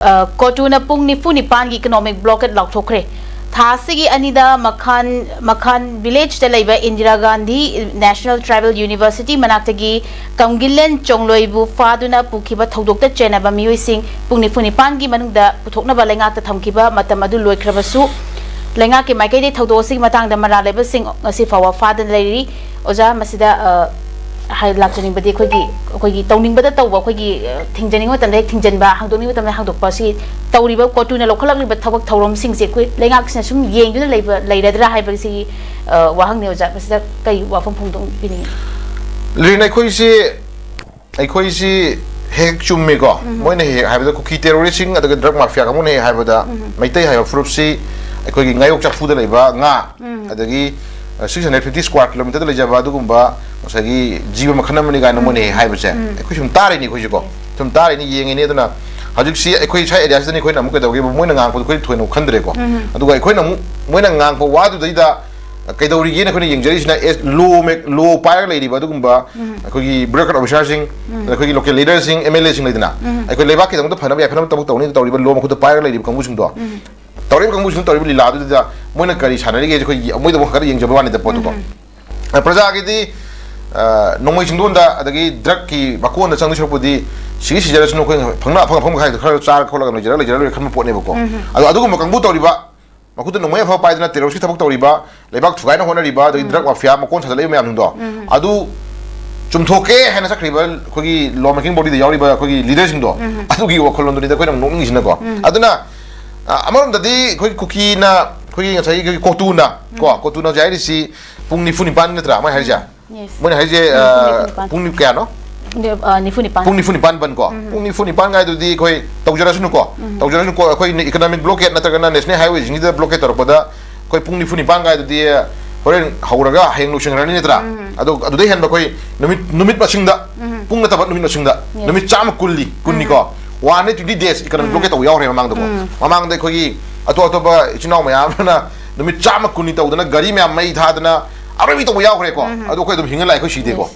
Kotuna pung ni fu ni pan economic blockade laukthokre thasigi anida makhan village te laiba Indira Gandhi National Tribal University manaktagi kamgilen chongloibu faduna pukhiba thodokta chenaba miyoi pung ni fu ni pan gi manungda puthoknaba lenga ta thamkiba matam adu loikhrabasu lenga ke maikai de thodosig matangda mara leba sing ngasi fawa fadan leiri oja masida hai lakchani badi khogi tawning bada tawba khogi thingjaning matam dek thingjanba hangdoni matam hangdokpa si tawriba kotuna lokhalak liba thawak thawrom sing se khoi lengak sina sum yengduna leiba leiradra hai ba si wahang ne oja masida kai wafam phongdong bini lina khoi si hek chumme go moina he haibada kuki terroristing adaga drug mafia ka mone haibada maitai hai fruit si khoi ngayok chafu da leiba nga adagi 650 square kilometer le jaba du gumba masagi jiba makhana mani ga namone hai base khoi sum tare ni khoi ko sum tare ni yeng ni duna hajik si khoi chai area ni khoi namu ka doge moina ngang ko khoi thoino khandre ko aduga khoi namu moina ngang ko wadu da kaidori ge na khoi yeng jari sina low pair lady ba du gumba khoi broker officer sing khoi local leaders sing MLA sing ledina khoi leba ki dang to phana ya phana tabuk tawni tawri ba low ma khu pair lady kamu sing do tawri kamu sing tawri lila du da moina kari sanari ge khoi moi da khari yeng jaba wani da pot ko praja ge di nongmai singdon da adagi drug ki bakon da changdu shopudi sigi sijara sunu khoi phangna phang khai khara char khola ga jara khan pot ne bako adu gum kangbu tawriba makuta nongmai pha pai dana terrorist thabak tawriba lebak thugai na hona riba adagi drug mafia makon sadalai mayam do adu chumthoke hena sakriba khogi law making body da yawriba khogi leader singdo adu gi wakholon do ni da khoi nang nongni sina ko aduna amarom da di khoi kuki na khoi nga chai kotuna jai si pungni funi pan na tra mai harja moi haije pungni kya no ni fu ni pan ban ko pungni funi pan ga du di khoi tawjara sunu ko khoi economic blockade na tagana national highway jing da blockade tor pada khoi pungni funi pan ga du di horen hauraga heng lu singrani ne tra adu dei hen ba khoi numit pasing da pungna tabat numit pasing da numit cham kunni ko 120 days economic blockade taw yaw re mamang da ko mamang da khoi ato ba chinau mayam na numit cham kunni taw da gari mayam mai tha da arobi to yaw re ko adu khoi dum hinga lai khoi side ko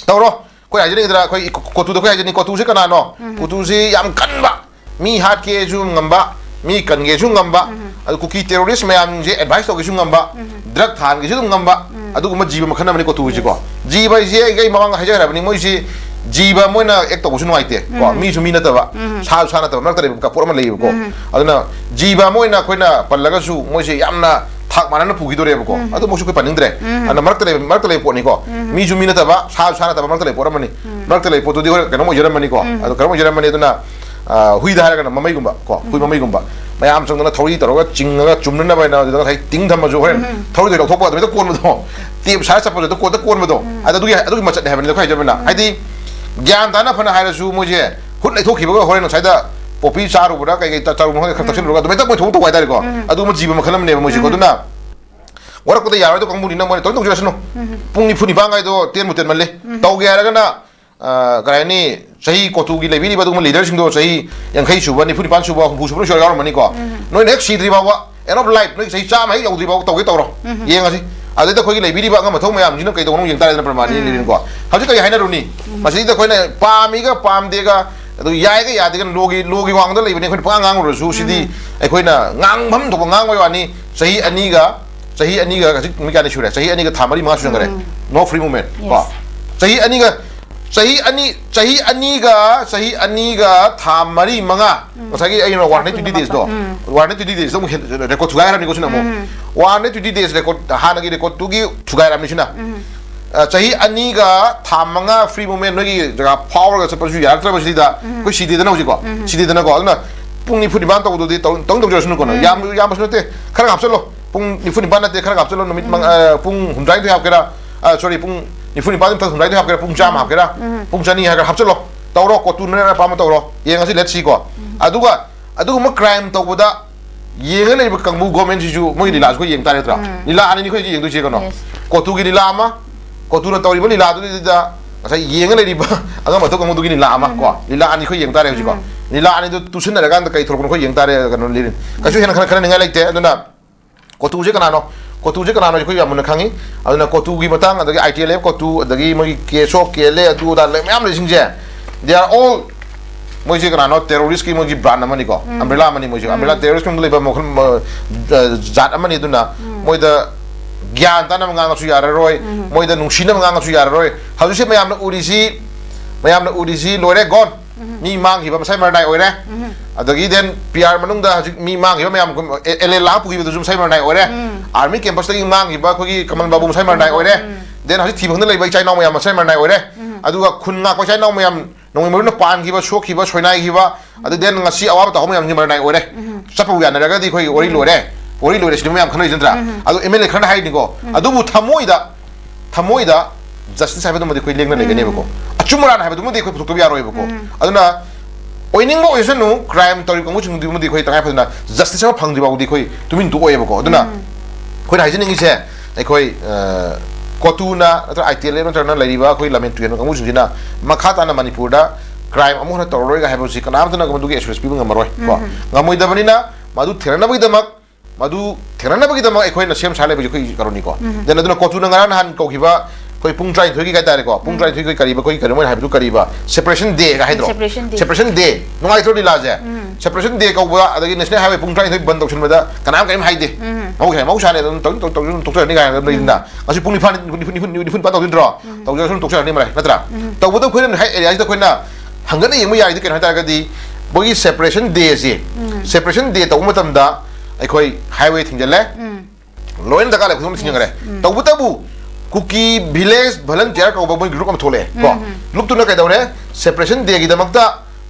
tawro khoi ajini dra khoi kotu da khoi ajini kotu se kana no kotu se yam kanba mi hat ke ju ngamba mi kan ge ju ngamba adu kuki terrorist mayam je advice to ge ju ngamba drug than ge ju ngamba adu ma jiba makhana mani kotu ji ko jiba je ge mamang haja ra bani moi si jiba moina ek to busun waite ko mi su mi na taba sa na taba mak tare ka porma lei ko aduna jiba moina khoina pallaga su moi se yamna thak manana pugi dore ko adu mosu ko panindre ana mak tare po ni ko mi su mi na taba sa na taba mak tare porma ni mak tare po to di ko mo jera mani ko adu karmo jera mani aduna hui da ga mamai gumba ko hui mamai gumba mayam sang na thori taro ga chinga chumna ba na da thai ting tham ma jo horen thori de thok pa da kon ma do tip sa sa pa da kon ma do adu ma chat ne ha ni khai jabna ai di gyan dana phana haira su muje hut lai thokhi ba horen sai da popi charu bura kai ta charu mo kha taksin ro ga do me ta mo thok to wai da ko adu ma jiba ma khalam ne mo ji ko duna wara ko da yaro to kang mu ni na mo to jira sno pungni phuni ba ngai do ten mu ten malle tau ge ara ga na garani sahi kotu gi lebi ba dum leader sing do sahi yang khai su ba ni phuni pan su ba hu su no shor ga mani ko noi next si dri ba wa end of life noi sahi cha mai yau dri ba to ge to ro yeng asi adu da khoi lebi ba ga ma thong mayam jin kai do no yeng ta na pramani ni ko ha ji kai haina ru ni ma si da khoi na pa mi ga pam de ga adu yai ga ya de ga logi wang da lebi ne khoi pa ngang ro su si di ai khoi na ngang bam to ngang wa ni sahi ani ga mi ka ne shure sahi ani ga thamari ma su ngare no free movement ko sahi ani ga thamari manga masagi ai no 120 days do 120 days do record thugai ram ni ko sina mo 120 days record hana gi record tu gi thugai ram ni sina sahi ani ga thamanga free movement no gi jaga power ga sapasu yar tra basi da ko sidi da no ji ko sidi da na ko na pungni phuni ban to do di tong jo sunu ko na yam sunu te khara hapsalo pungni phuni ban na te khara hapsalo numit pung hundrai de hap kera sorry pung ni phuni ban ta hundrai de hap kera pung jam hap kera pung chani ha hapsalo tawro ko tu na pa ma tawro yeng asi let's see ko aduga ma crime to buda yeng le ba kangbu government ju mo gi la ko yeng ta re tra ni la ani ni ko yeng du che ko no ko tu gi ni la ma ko tu na tawri ba ni la du da sai yeng le ri ba aga ma to kangbu du gi ni la ma ko ni la ani ko yeng ta re ji ko ni la ani du tu sin na ga da kai thor ko yeng ta re ga no lirin ka ju hen khana ni ngai like te aduna ko tu je kana no ko tu je kana no ko ya mun khangi aduna ko tu gi matang adagi ITL ko tu adagi mo gi keso kele adu da le myam le sing je they are all मोइसे कनानो terrorist की मोइसे brand अमनी को umbrella अमनी मोइसे umbrella terrorist की लेबा मोखन जात अमनी दुना मोइदा ज्ञान ताना मंगा सु याररोय मोइदा नुसिना मंगा सु याररोय हजुसे मयामना उरिसी लोरे गॉन मी मांगिबा मसाइ मरनाय ओइरे अदगी देन पीआर मनुंगदा हजि मी मांगिबा मयाम एलए ला पुगिबा दुजुम साइ मरनाय ओइरे आर्मी कैंपस तगी मांगिबा खोगी कमल बाबू मसाइ मरनाय ओइरे देन हजि थिबंगदा लेबा चाइनाव मयाम मसाइ मरनाय ओइरे अदुगा खुन्ना को चाइनाव मयाम नोंगै मरुना पानगिबा सोखिबा सोइनायगिबा अदु देन ngasi awaba ta homyam mरनाय ओइरे चपु यानरगदी खोई ओरि लोरे सिदि मयाम खनै जंद्रा अदु एमएलए खरना हाइनिको अदुबु थमोइदा जस्टिस हाइबदु मदि खोई लेंना लेगनेबको अचुमरान हाइबदु मदि खोई पुथुकबि यारोइबको अदुना ओइनिंगबो ओइसनु क्राइम तरि कंगु चिंगदि मदि खोई तंगाय फदना जस्टिस मा फंगदिबाउदि खोई तुमिन दु ओइबको अदुना खोई हाइजिनिंगिसे खोई कोतुना नत्र आईटीएल नत्रना लरिबा खोई लमेन तुयन कंगु चिंगिना मखाताना मणिपुरदा क्राइम अमुना तरोय गा हाइबसि कनामतना गमदुगे एसएस पिबु ngमरोय को ngमोइदबनिना मदु थेरनाबगिदमक मदु थेरनाबगिदमक एखोइना सेम सालेबि खोई करoni को देन अदुना कोतुना ngara han कोखिबा कोई पुंग ट्राइन थोगी गाइतारे को पुंग ट्राइन थोगी करीबा कोई करमोय हाइबदु करीबा सेपरेशन डे गा हाइद्रो सेपरेशन डे नुंगाइ थोडी लाजे सेपरेशन डे कौबा अदगी नेशनल हाईवे पुंग ट्राइन थोगी बंद तौसनबदा कनाम कयम हाइदे मौसाने तौसरनि गा लेइना असि पुंग निफुन पा तौदिनद्रो तौजरसन तौसरनि मराय नत्रा तौबदो खोइन हाइ एरियाजदा खोइना हंगना येंगु याइदि केन हाइतारगदी बोगी सेपरेशन डे से सेपरेशन डे तौ मतमदा अखोई हाईवे थिंजले लोइन दगा ले खुम थिंगरे तौबतबु कुकी विलेज वॉलंटियर का बोई ग्रुप में थोले को ग्रुप तुना कइदौरे सेपरेशन डे की दमकता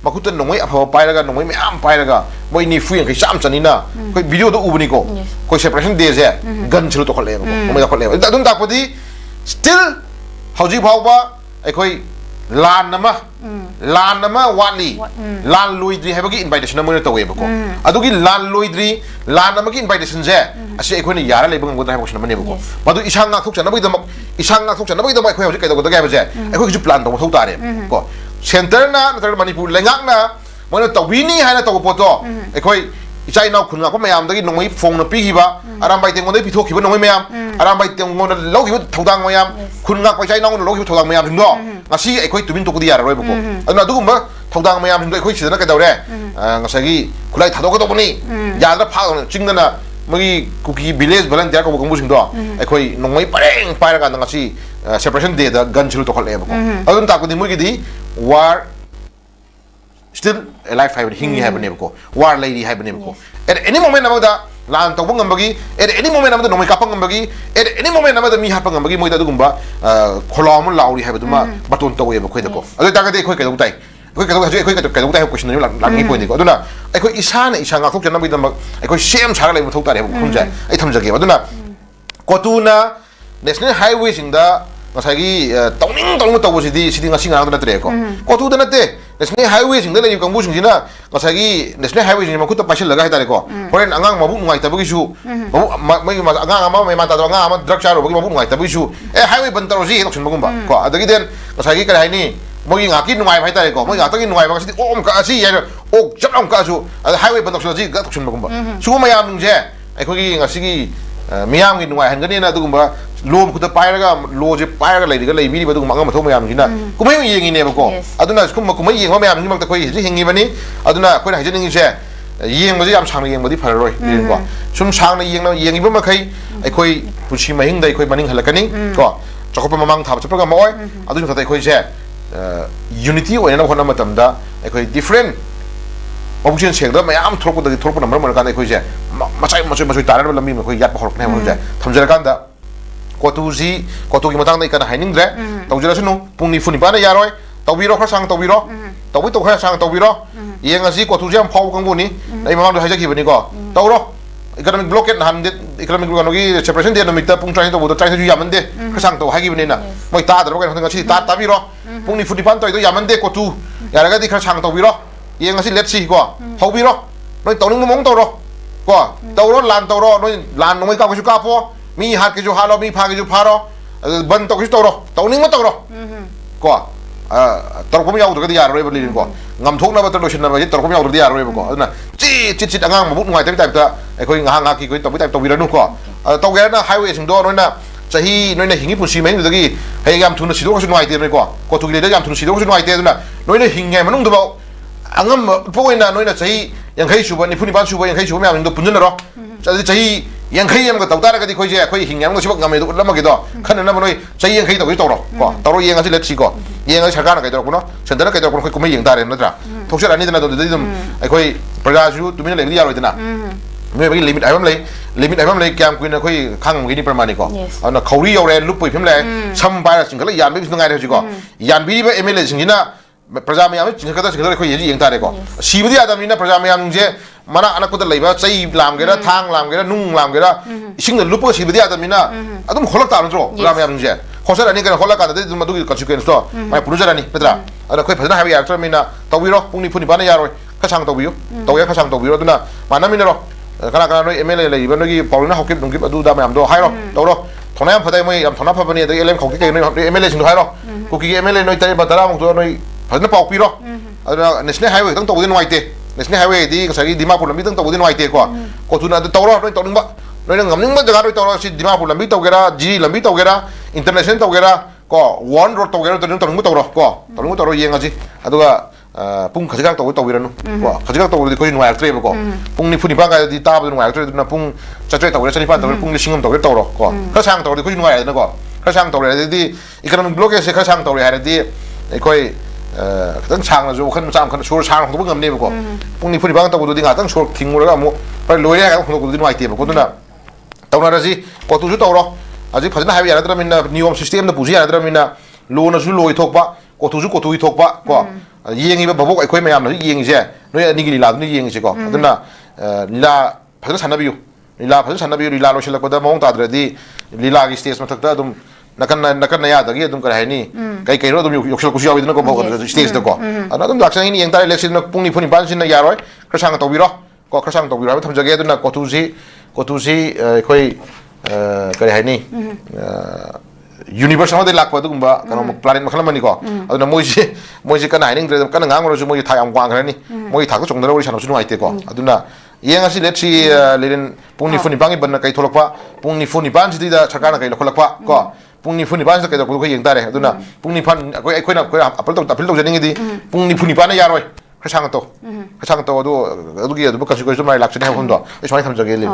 मकुत नोंगै अफव पाइरगा नोंगै म्याम पाइरगा मोइ निफु यंखै चाम चनिना कोई वीडियो दो उबनी को कोई सेपरेशन डे से गन छलु तो खले मोइ खले अदुन ताकपदि स्टिल हौजी फावबा अखोई लान नमा वाली लान लोइद्री हैबगी इनवाइटेशन मोइ तवेबको अदुगी लान लोइद्री लान नमगी इनवाइटेशन जे असे अखोइना यारा लेबंग गोदा हैबक्सन मनेबको मदु इसांग नाथोक चनबगिदमक अखोइ हौजी कइदगोदा गाबजे अखोइ जु प्लान तौ तारे को सेंटर ना नतर मणिपुर लेंगाकना मोइना तविनी हाइना तव पोतो अखोइ इचाई नाउ खुनगा को मयाम दगी नोंगै फोंगना पिगिबा आरामबाइ तेंगोंदै पिथोखिबा नोंगै मयाम आरामबाइ तेंगोंना लौगिबा थौदांग मयाम खुनगा को इचाई नाउ लौगिबा थौदांग मयाम सिंदो ngasi अखोइ तुमिन तोकदि याररोइबको अदुना अदुगुम्बा थौदांग मयाम सिंदो अखोइ सिदना कइदौरे ngasi खुलाइ थादोकदोबनि यादरा फा चिंगना मगी कुकी विलेज वॉलंटियर को कंबु सिंदो अखोइ नोंगै पारेंग पाइरगा ngasi सेपरेशन डे दा गन छिलु तोखलेबको अदुन ताकदि मुगिदि वार still alive हाइबनि हिंगी हाइबनि को वार लेडी हाइबनि को at any moment amada lan tawbu ngambagi at any moment amada nomai kapang ngambagi at any moment amada mi hapang ngambagi moida dugumba kholom lauri haibaduma baton tawe ba khoida ko adu tagadi khoi kadau tai khoi kadau tai question langi point ko aduna khoi isana isanga khok janam bidam khoi same chara lai thau tare khumja ai thamjage aduna kotuna national highway singda ngasagi tawning tawbosidi siding asinga ngana tre ko kotu da nate national highway singda lai kangbu singina ngasagi national highway singma khutta pasil laga hai tare ko horen angang mabu ngai tabagi su mai angang ama mai mata angang ama drug charo bagi mabu ngai tabagi su highway bantaroji doksin bagumba ko adagi den ngasagi kare haini mogi ngaki nungai hai tare ko mogi ngaki nungai ba sidi om ka asi ya ok japam ka su highway bantaroji ga doksin bagumba su mayam nungje aikogi ngasigi miyam gi nungai hangani na dugumba लोम खुद पायरगा लोजे पायरगा लेदिगा लेबिनि बदु मंगा मथो मयाम जिना कुमै येंगी ने बको अदुना कुमै येंगो मयाम जिमक तखोइ हिजि हिंगी बनि अदुना खोइ हाइजनिंग से येंगबजि याम सांग येंगबदि फररोय दिनको सुम सांग येंगिबा मखै अखोइ पुसि महिंग दै खोइ मनिंग हलकनि को चखोप ममांग थाब चप्रगा मोय अदुनि खतै खोइ से यूनिटी ओयना होना मतमदा अखोइ डिफरेंट ऑप्शन सेंगदा मयाम थोरपो नंबर मरका अखोइ से मचाइ तारन लम्बि मखोइ याप हरकने हमजे थमजरकांदा कोतुगी Matang दai kana hainingdre tawjirasunu pungni funi bana yaroi tawbiro kha sang tawbiro tawbi to kha sang tawbiro yengasi kotu jam phau kangbu ni dai mamang do haijaki bani ko tawro economic blockade han de economic blockade gi separation de nomik ta pung trai to bo trai ju yamande kha sang to haigi bani na moi ta da ko ngasi ta tabiro pungni funi pan to yamande kotu yaraga di kha sang tawbiro yengasi let's see ko hawbiro noi tawning mong tawro ko tawro lan tawro noi lan nomai ka ku ka po मी हाथ के जो हालो मी फा के जो pharaoh बंद तो कुछ तौरो तौनिंग मत तौरो को तौरको में याउदगदि यारोय बलिन को ngamthokna ba tradition na ba torkom yaw ri yaroi ko aduna chi angang mabuk ngai type ta ekhoi nga ki koi topi type to biranu ko to ge na highway sing do noina chahi noina hingi pusi mai dagi hei gam thuna sidok su ngai te ko tu gi le gam thuna sidok su ngai te aduna noina hingai manung do ba angam poina noina chai yankhai suba ni phuni ban suba yankhai suba myam do punjana ro chai yankhai yam ga tawtara ga di khoi je khoi hingyam go sibak ngame do lama gi do khana na noi chai yankhai to gi to ro ko taro yang asi letsi ko yang asi sarkar na ga to ko no chendana ga to ko khoi kumai yang tare na tra thoksar ani dana do dum khoi praja su tumina le ya ro dana me bagi limit aibam le kyam kuin na khoi khang gi ni pramani ko ana khauri yo re lup pui phim le sam ba sing khala yan bi ngai re ji ko yan bi ba mla sing na praja mayam sing kha da sing khoi ye yang tare ko sibudi adam ni na praja mayam je mana anak kuda leiba chai lam gera thang lam gera nung lam gera ising na lup sibudi adam ni na adum kholak ta ro praja mayam je khosar ani kan kholak ka de dum du consequence to mai purujara ni petra ada khoi phajana habi ya tra mina tawiro pungni phuni bana ya ro khachang tawbiyo tawya khachang tawbiro duna mana mina ro kana noi MLA leiba noi paulina hokip dungkip adu da mayam do hairo tawro thona yam phadai moi yam thona phapani de elem khokki ke noi MLA sing hairo kuki MLA noi tai batara mong to noi phajana pau piro ada national highway tang tawdin waite national highway di sagi dimapur lambi tang tawdin waite ko tuna de tawro noi tawning ba noi ngamning ba jaga noi tawro si dimapur lambi tawgera ji lambi tawgera international tawgera ko one road tawgera tawning tawro ko tawning tawro yengaji aduga pung khajak taw tawiranu ko khajak taw di ko nuai tre ko pung ni phuni ba ga di ta ba nuai tre na pung chatre taw chani pa taw pung ni singam taw taw ko khasang taw di ko nuai na ko khasang taw re di economic blockade se khasang taw re ha di koi tang chang na jo khan cham khan sur chang ko ngam ne ko pung ni phuni ba taw di nga tang sur thing mo ga mo pa loi ya ko ko di nuai te ko na taw na ji ko tu ju taw ro aji phajna ha ya ra min niom system na puji ya ra min lo na ju loi thok ba ko tu ju ko tu thok ba ko yengi ba babok ai khoi mayam na yengi je noi ani gi lila ni yengi je ko aduna lila phajana sanabiyu lila lo shelak da mong ta dra di lila gi stage ma thakta dum nakan na ya da gi dum kar hai ni kai ro dum yoksel kusi awi dna ko bok stage da ko ana dum laksa ni yeng ta election na pungni phuni ban sin na ya roi khasang to biro ko khasang to biro tham jage aduna ko tu si khoi kar hai ni universe ma de lak pa dugumba kano planet ma khalamani ko aduna moji kana hining dre kana ngang ro ju moji thayam kwang khrani moji thak chong dra ori sanu sunu aite ko aduna yeng asi letsi leren pungni phuni bangi ban kai tholakpa pungni phuni ban si da chakana kai lokholakpa ko pungni phuni ban sa kai ko yeng tare aduna pungni phan koi na koi apal to tapil to janingi di pungni phuni ban ya roi khasang to adu gi adu ka su ko mai lak chane ha hum do ismai tham jage le